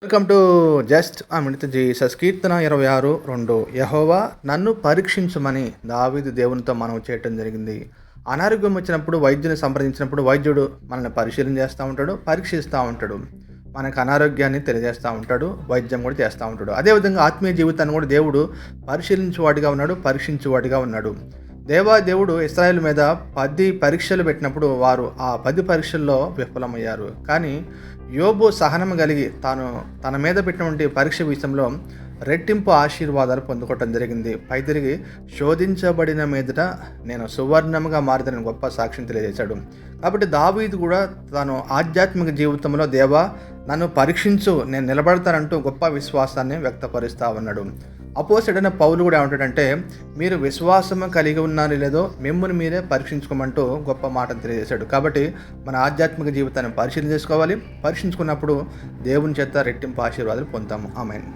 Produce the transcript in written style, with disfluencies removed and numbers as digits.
Welcome to just ఆ minute Jesus. కీర్తన 26:2. యెహోవా నన్ను పరీక్షించుమని దావీదు దేవునితో మనం చేయటం జరిగింది. అనారోగ్యం వచ్చినప్పుడు వైద్యుని సంప్రదించినప్పుడు వైద్యుడు మనల్ని పరిశీలన చేస్తూ ఉంటాడు, పరీక్షిస్తూ ఉంటాడు, మనకు అనారోగ్యాన్ని తెలియజేస్తూ ఉంటాడు, వైద్యం కూడా చేస్తూ ఉంటాడు. అదేవిధంగా ఆత్మీయ జీవితాన్ని కూడా దేవుడు పరిశీలించువాడిగా ఉన్నాడు, పరీక్షించువాడిగా ఉన్నాడు. దేవుడు ఇశ్రాయేలు మీద 10 పరీక్షలు పెట్టినప్పుడు వారు ఆ 10 పరీక్షల్లో విఫలమయ్యారు. కానీ యోబు సహనం కలిగి తన మీద పెట్టినటువంటి పరీక్ష విషయంలో రెట్టింపు ఆశీర్వాదాలు పొందుకోవటం జరిగింది. పైతిరిగి శోధించబడిన మీదట నేను సువర్ణముగా మారిదని గొప్ప సాక్ష్యం తెలియజేశాడు. కాబట్టి దావీదు కూడా తను ఆధ్యాత్మిక జీవితంలో దేవా నన్ను పరీక్షించు, నేను నిలబడతానంటూ గొప్ప విశ్వాసాన్ని వ్యక్తపరుస్తూ ఉన్నాడు. అపోసైడైన పౌలు కూడా ఏమంటాడంటే, మీరు విశ్వాసము కలిగి ఉన్నారో లేదో మిమ్మల్ని మీరే పరీక్షించుకోమంటూ గొప్ప మాటను తెలియజేశాడు. కాబట్టి మన ఆధ్యాత్మిక జీవితాన్ని పరిశీలన చేసుకోవాలి. పరీక్షించుకున్నప్పుడు దేవుని చేత రెట్టింపు ఆశీర్వాదాలు పొందుతాము. ఆమేన్.